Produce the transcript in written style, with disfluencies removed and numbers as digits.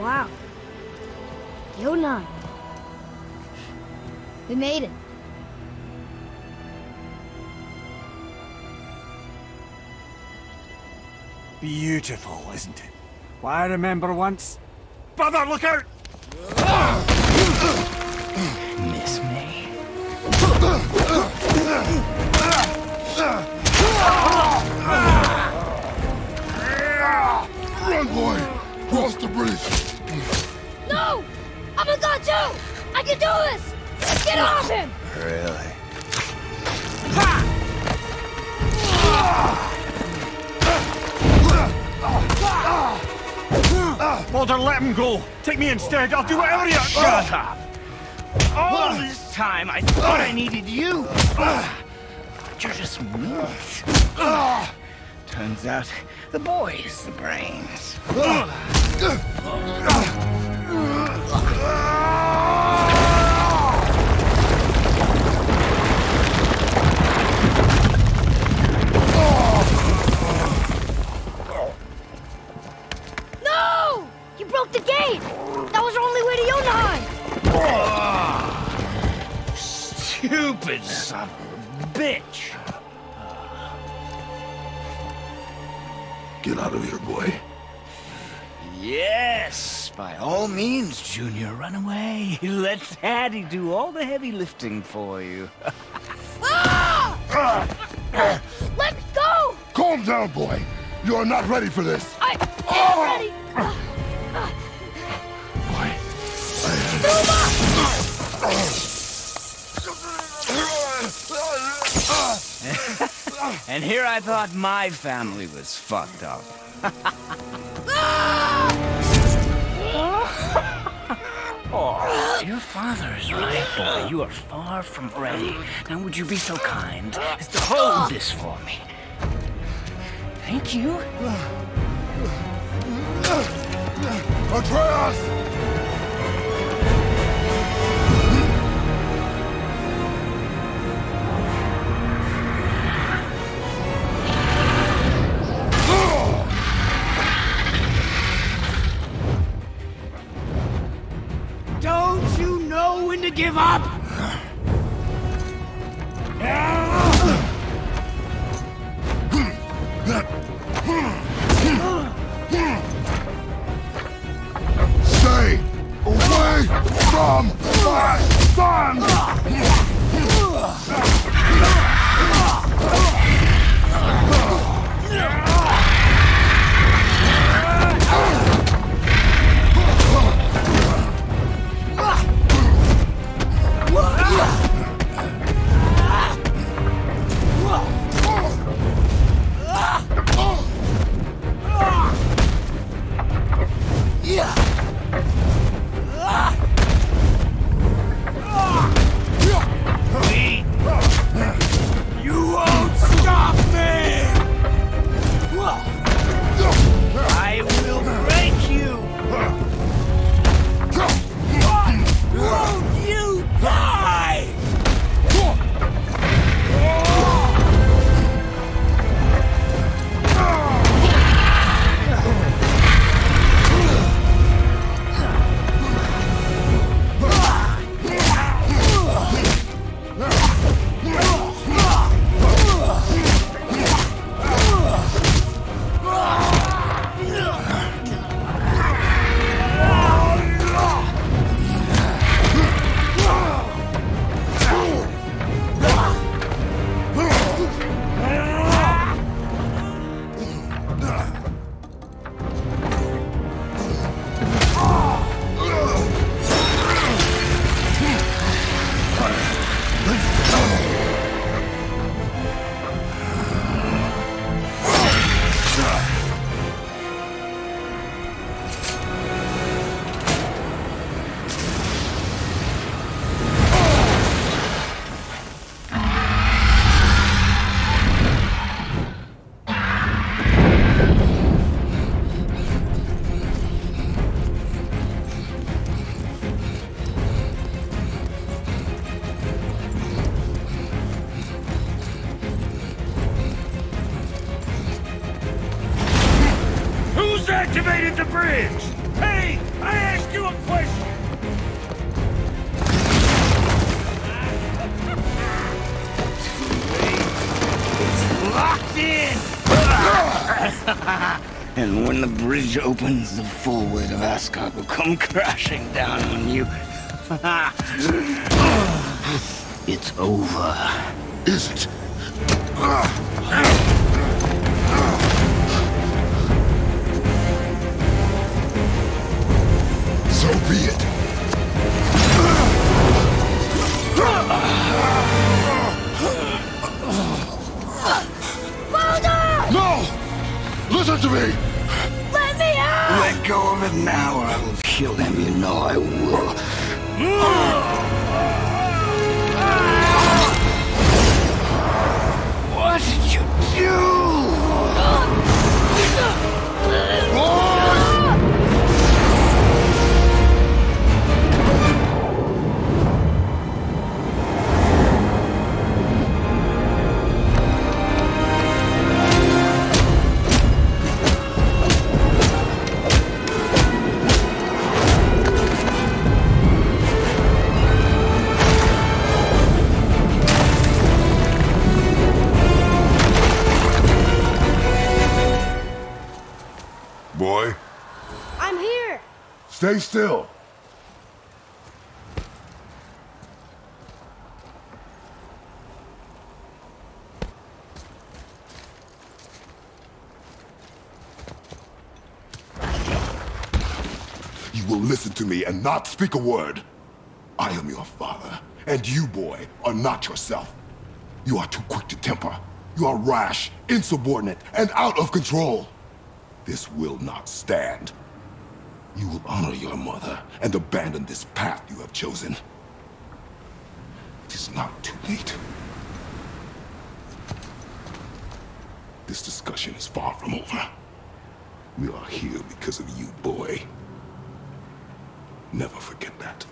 Wow. Yo 9. We made it. Beautiful, isn't it? Well, I remember once... Brother, look out! Miss me? Run, boy! Cross the bridge! No! I'm a god too! I can do this! Get off him! Really? Baldur, let him go! Take me instead, I'll do whatever you... Shut up! All this time I thought I needed you! But you're just meat. Turns out the boy is the brains. No! You broke the gate! That was our only way to Jotunheim! Stupid son of a bitch! Get out of here, boy. Yes, by all means, Junior, run away. Let Daddy do all the heavy lifting for you. Ah! Let go! Calm down, boy. You are not ready for this. I am ready! Boy, And here I thought my family was fucked up. Oh, your father is right, boy. You are far from ready. Now would you be so kind as to hold this for me? Thank you. Atreus! Don't you know when to give up? Stay away from my son! You won't stop me! I will break you! Won't you die? Who's activated the bridge? Hey! I asked you a question! It's locked in! And when the bridge opens, the full weight of Asgard will come crashing down on you. It's over. Is it? So be it. Baldur! No! Listen to me! Let me out! Let go of it now or I will kill him, you know I will. What did you do? Boy, I'm here! stay still. You will listen to me and not speak a word. I am your father, and you, boy, are not yourself. You are too quick to temper. You are rash, insubordinate, and out of control. This will not stand. You will honor your mother and abandon this path you have chosen. It is not too late. This discussion is far from over. We are here because of you, boy. Never forget that.